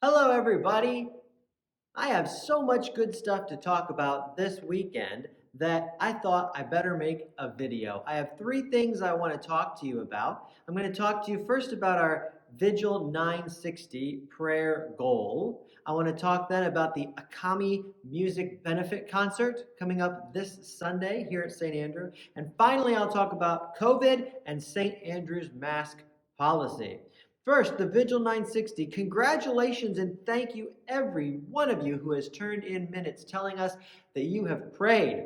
Hello, everybody. I have so much good stuff to talk about this weekend that I thought I better make a video. I have three things I want to talk to you about. I'm going to talk to you first about our Vigil 960 prayer goal. I want to talk then about the Akhamie Music Benefit Concert coming up this Sunday here at St. Andrew. And finally, I'll talk about COVID and St. Andrew's mask policy. First, the Vigil 960. Congratulations and thank you, every one of you who has turned in minutes telling us that you have prayed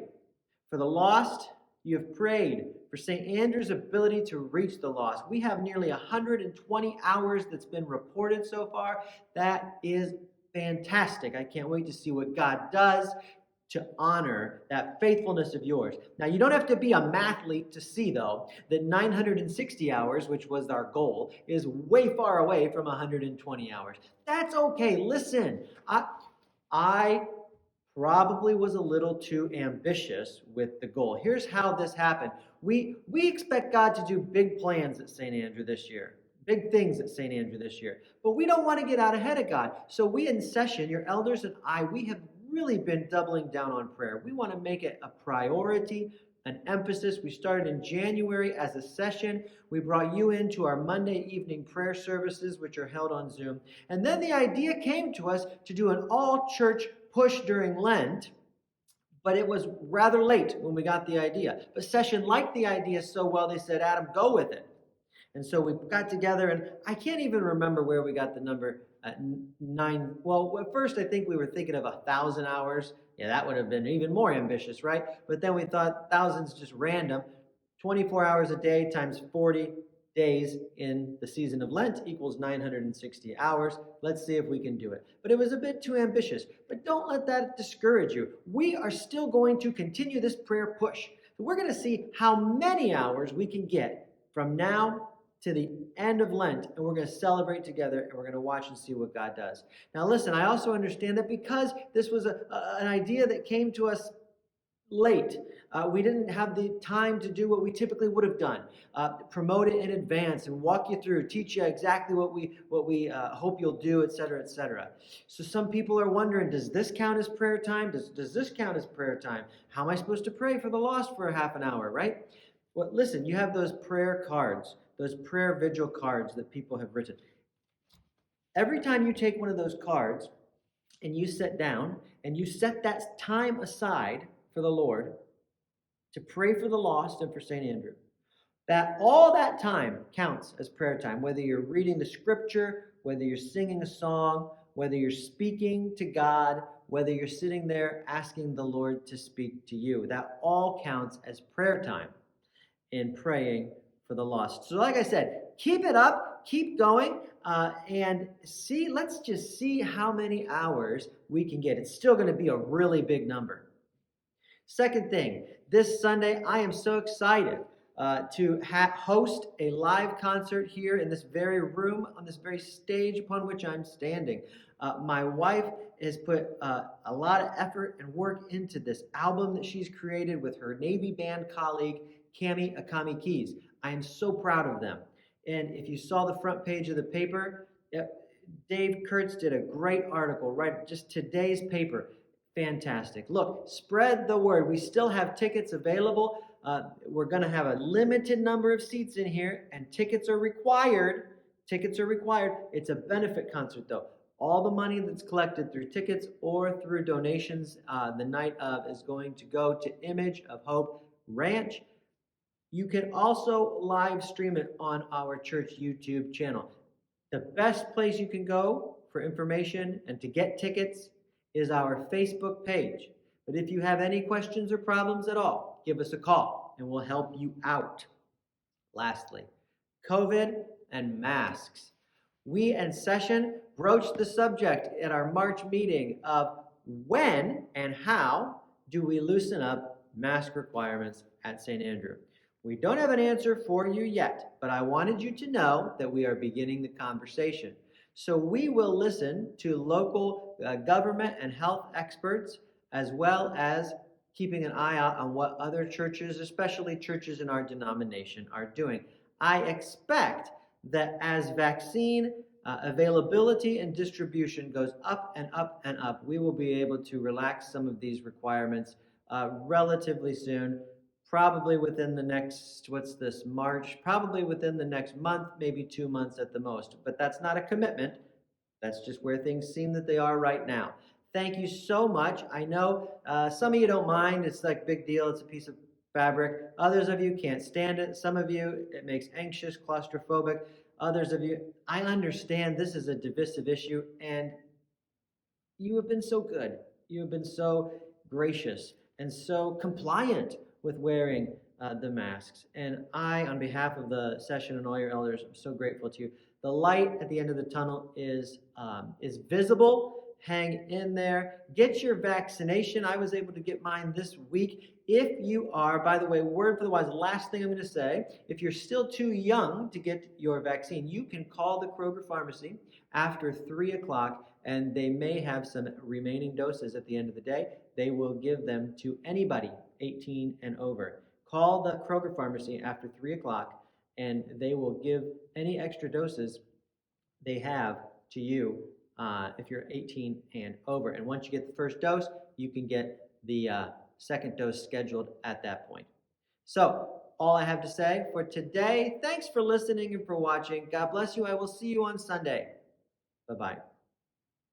for the lost. You have prayed for St. Andrew's ability to reach the lost. We have nearly 120 hours that's been reported so far. That is fantastic. I can't wait to see what God does to honor that faithfulness of yours. Now, you don't have to be a mathlete to see, though, that 960 hours, which was our goal, is way far away from 120 hours. That's okay. Listen, I probably was a little too ambitious with the goal. Here's how this happened. We expect God to do big plans at St. Andrew this year. Big things at St. Andrew this year. But we don't want to get out ahead of God. So we in session, your elders and I, we have really been doubling down on prayer. We want to make it a priority, an emphasis. We started in January as a session. We brought you into our Monday evening prayer services, which are held on Zoom. And then the idea came to us to do an all-church push during Lent, but it was rather late when we got the idea. But session liked the idea so well, they said, Adam, go with it. And so we got together, and I can't even remember where we got the number 9. Well, at first I think we were thinking of 1,000 hours. Yeah, that would have been even more ambitious, right? But then we thought 1,000's just random. 24 hours a day times 40 days in the season of Lent equals 960 hours. Let's see if we can do it. But it was a bit too ambitious. But don't let that discourage you. We are still going to continue this prayer push. So we're going to see how many hours we can get from now to the end of Lent, and we're going to celebrate together, and we're going to watch and see what God does. Now listen, I also understand that because this was an idea that came to us late, we didn't have the time to do what we typically would have done, promote it in advance and walk you through, teach you exactly what we hope you'll do, etc., etc. So some people are wondering, does this count as prayer time? Does this count as prayer time? How am I supposed to pray for the lost for a half an hour, right? Well, listen, you have those prayer cards, those prayer vigil cards that people have written. Every time you take one of those cards and you sit down and you set that time aside for the Lord to pray for the lost and for St. Andrew, that all that time counts as prayer time, whether you're reading the scripture, whether you're singing a song, whether you're speaking to God, whether you're sitting there asking the Lord to speak to you. That all counts as prayer time in praying for the lost. So like I said, keep it up, keep going, and let's just see how many hours we can get. It's still going to be a really big number. Second thing, this Sunday, I am so excited to host a live concert here in this very room, on this very stage upon which I'm standing. My wife has put a lot of effort and work into this album that she's created with her Navy band colleague, Akhamie Keys. I am so proud of them. And if you saw the front page of the paper, Dave Kurtz did a great article, right? Just today's paper. Fantastic. Look, spread the word. We still have tickets available. We're going to have a limited number of seats in here, and tickets are required. Tickets are required. It's a benefit concert, though. All the money that's collected through tickets or through donations the night of is going to go to Image of Hope Ranch. You can also live stream it on our church YouTube channel. The best place you can go for information and to get tickets is our Facebook page. But if you have any questions or problems at all, give us a call and we'll help you out. Lastly, COVID and masks. We in session broached the subject at our March meeting of when and how do we loosen up mask requirements at St. Andrew. We don't have an answer for you yet, but I wanted you to know that we are beginning the conversation. So we will listen to local government and health experts, as well as keeping an eye out on what other churches, especially churches in our denomination, are doing. I expect that as vaccine availability and distribution goes up and up and up, we will be able to relax some of these requirements relatively soon. Probably within the next, what's this, March? Probably within the next month, maybe 2 months at the most. But that's not a commitment. That's just where things seem that they are right now. Thank you so much. I know some of you don't mind. It's like big deal. It's a piece of fabric. Others of you can't stand it. Some of you, it makes anxious, claustrophobic. Others of you, I understand this is a divisive issue, and you have been so good. You have been so gracious and so compliant with wearing the masks. And I, on behalf of the session and all your elders, I'm so grateful to you. The light at the end of the tunnel is visible. Hang in there. Get your vaccination. I was able to get mine this week. If you are, by the way, word for the wise, last thing I'm going to say, if you're still too young to get your vaccine, you can call the Kroger pharmacy after 3 o'clock, and they may have some remaining doses at the end of the day. They will give them to anybody 18 and over. Call the Kroger pharmacy after 3 o'clock, and they will give any extra doses they have to you if you're 18 and over. And once you get the first dose, you can get the second dose scheduled at that point. So, all I have to say for today, thanks for listening and for watching. God bless you. I will see you on Sunday. Bye-bye.